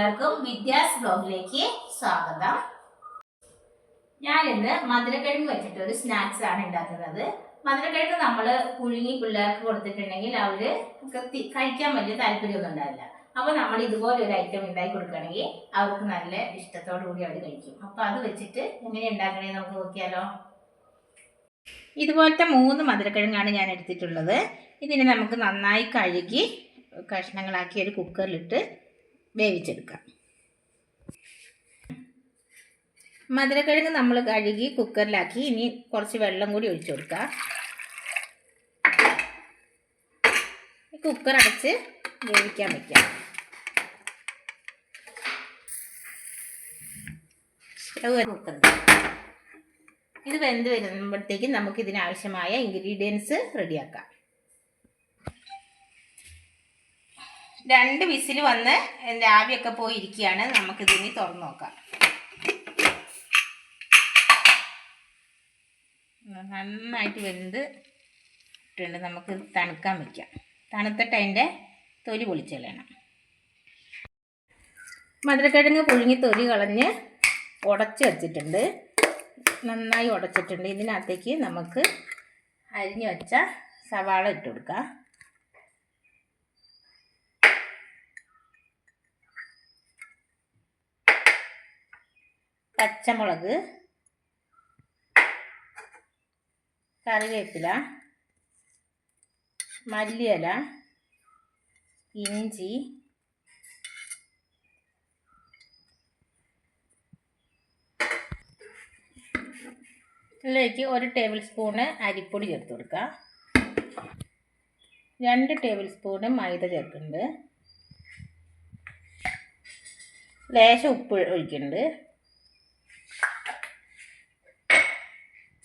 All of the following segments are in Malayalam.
എല്ലാവർക്കും വിദ്യാസ് ബ്ലോഗിലേക്ക് സ്വാഗതം. ഞാനിന്ന് മധുരക്കിഴങ്ങ് വെച്ചിട്ട് ഒരു സ്നാക്സ് ആണ് ഉണ്ടാക്കുന്നത്. മധുരക്കിഴങ്ങ് നമ്മൾ പുഴുങ്ങി പിള്ളേർക്ക് കൊടുത്തിട്ടുണ്ടെങ്കിൽ അവര് കഴിക്കാൻ വലിയ താല്പര്യമൊന്നും ഉണ്ടാവില്ല. അപ്പോൾ നമ്മൾ ഇതുപോലെ ഒരു ഐറ്റം ഉണ്ടാക്കി കൊടുക്കുകയാണെങ്കിൽ അവർക്ക് നല്ല ഇഷ്ടത്തോടു കൂടി അവർ കഴിക്കും. അപ്പോൾ അത് വെച്ചിട്ട് എങ്ങനെ ഉണ്ടാക്കണേ നമുക്ക് നോക്കിയാലോ. ഇതുപോലത്തെ 3 മധുരക്കിഴങ്ങാണ് ഞാൻ എടുത്തിട്ടുള്ളത്. ഇതിന് നമുക്ക് നന്നായി കഴുകി കഷ്ണങ്ങളാക്കി ഒരു കുക്കറിലിട്ട് വേവിച്ചെടുക്കാം. മധുരക്കിഴങ്ങ് നമ്മൾ കഴുകി കുക്കറിലാക്കി ഇനി കുറച്ച് വെള്ളം കൂടി ഒഴിച്ചു കൊടുക്കാം. കുക്കർ അടച്ച് വേവിക്കാൻ വയ്ക്കാം. ഇത് വെന്ത് വരുമ്പോഴത്തേക്കും നമുക്ക് ഇതിനാവശ്യമായ ഇൻഗ്രീഡിയൻസ് റെഡിയാക്കാം. 2 വിസിൽ വന്ന് എൻ്റെ ആവിയൊക്കെ പോയിരിക്കുകയാണ്. നമുക്കിതിനി തുറന്ന് നോക്കാം. നന്നായിട്ട് വെന്ത് ഇട്ടുണ്ട്. നമുക്ക് തണുക്കാൻ വയ്ക്കാം. തണുത്തിട്ട് അതിൻ്റെ തൊലി പൊളിച്ചളയണം. മധുരക്കിഴങ്ങ് പുഴുങ്ങി തൊലി കളഞ്ഞ് ഉടച്ച് വെച്ചിട്ടുണ്ട്. നന്നായി ഉടച്ചിട്ടുണ്ട്. ഇതിനകത്തേക്ക് നമുക്ക് അരിഞ്ഞു വെച്ച സവാള ഇട്ട് കൊടുക്കാം. പച്ചമുളക്, കറിവേപ്പില, മല്ലിയില, ഇഞ്ചി, ഇതിലേക്ക് 1 ടേബിൾ സ്പൂണ് അരിപ്പൊടി ചേർത്ത് കൊടുക്കുക. 2 ടേബിൾ സ്പൂണ് മൈദ ചേർക്കുന്നുണ്ട്. ലേശം ഉപ്പ് ഒഴിക്കുന്നുണ്ട്.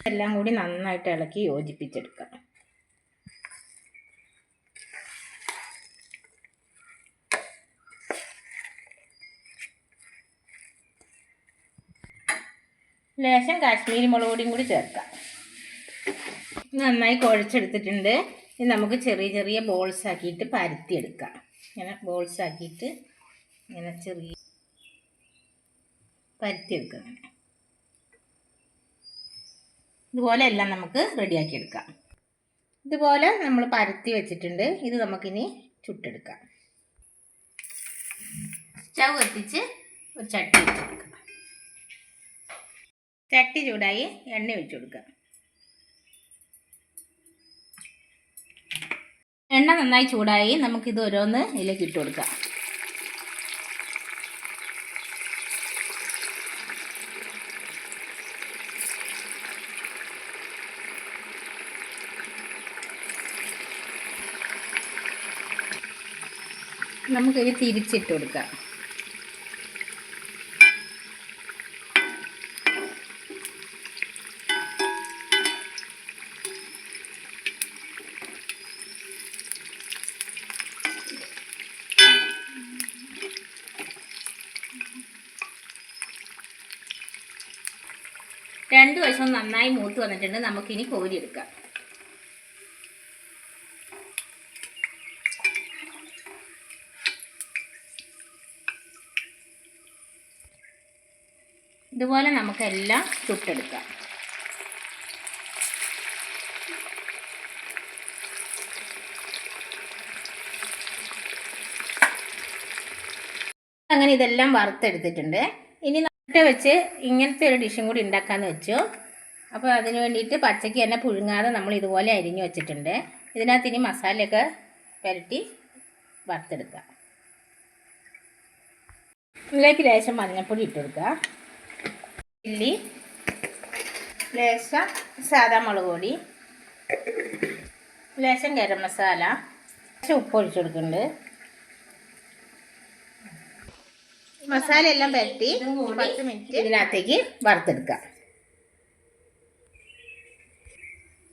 എല്ലാം കൂടി നന്നായിട്ട് ഇളക്കി യോജിപ്പിച്ചെടുക്കാം. ലേശം കാശ്മീരി മുളക് പൊടിയും കൂടി ചേർക്കാം. നന്നായി കുഴച്ചെടുത്തിട്ടുണ്ട്. ഇത് നമുക്ക് ചെറിയ ചെറിയ ബോൾസ് ആക്കിയിട്ട് പരത്തിയെടുക്കാം. ഇങ്ങനെ ബോൾസ് ആക്കിയിട്ട് ഇങ്ങനെ ചെറിയ പരത്തിയെടുക്കാം. അങ്ങനെ ഇതുപോലെ എല്ലാം നമുക്ക് റെഡിയാക്കി എടുക്കാം. ഇതുപോലെ നമ്മൾ പരത്തി വെച്ചിട്ടുണ്ട്. ഇത് നമുക്കിനി ചുട്ടെടുക്കാം. സ്റ്റൗ കത്തിച്ച് ഒരു ചട്ടി വെച്ച് കൊടുക്കാം. ചട്ടി ചൂടായി എണ്ണ ഒഴിച്ചു കൊടുക്കാം. എണ്ണ നന്നായി ചൂടായി നമുക്കിത് ഓരോന്ന് ഇതിലേക്ക് ഇട്ട് കൊടുക്കാം. നമുക്കിത് തിരിച്ചിട്ട് കൊടുക്കാം. രണ്ട് വശവും നന്നായി മൂത്ത് വന്നിട്ടുണ്ട്. നമുക്കിനി കോരിയെടുക്കാം. ഇതുപോലെ നമുക്കെല്ലാം ചുട്ടെടുക്കാം. അങ്ങനെ ഇതെല്ലാം വറുത്തെടുത്തിട്ടുണ്ട്. ഇനി മുട്ട വെച്ച് ഇങ്ങനത്തെ ഒരു ഡിഷും കൂടി ഉണ്ടാക്കാമെന്ന് വെച്ചു. അപ്പോൾ അതിന് വേണ്ടിയിട്ട് പച്ചയ്ക്ക് തന്നെ പുഴുങ്ങാതെ നമ്മൾ ഇതുപോലെ അരിഞ്ഞു വെച്ചിട്ടുണ്ട്. ഇതിനകത്ത് ഇനി മസാലയൊക്കെ പുരട്ടി വറുത്തെടുക്കാം. ഇതിലേക്ക് ലേശം മഞ്ഞൾപ്പൊടി ഇട്ട് കൊടുക്കുക. ചില്ലി, ലേശം സാദാ മുളക് പൊടി, ലേശം ഗരം മസാല, ലേശം ഉപ്പ് ഒഴിച്ചു കൊടുക്കുന്നുണ്ട്. മസാല എല്ലാം പുരട്ടി 10 മിനിറ്റ് ഇതിനകത്തേക്ക് വറുത്തെടുക്കാം.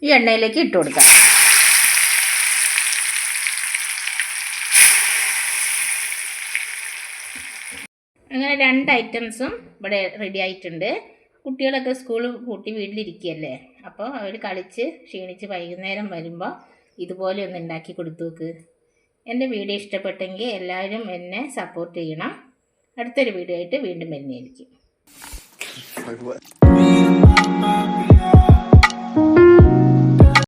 ഈ എണ്ണയിലേക്ക് ഇട്ട് കൊടുക്കാം. അങ്ങനെ 2 ഐറ്റംസും ഇവിടെ റെഡി ആയിട്ടുണ്ട്. കുട്ടികളൊക്കെ സ്കൂൾ കൂട്ടി വീട്ടിലിരിക്കുകയല്ലേ, അപ്പോൾ അവർ കളിച്ച് ക്ഷീണിച്ച് വൈകുന്നേരം വരുമ്പോൾ ഇതുപോലെ ഒന്ന് ഉണ്ടാക്കി കൊടുത്തു നോക്ക്. എൻ്റെ വീഡിയോ ഇഷ്ടപ്പെട്ടെങ്കിൽ എല്ലാവരും എന്നെ സപ്പോർട്ട് ചെയ്യണം. അടുത്തൊരു വീഡിയോ ആയിട്ട് വീണ്ടും വരുന്നതായിരിക്കും.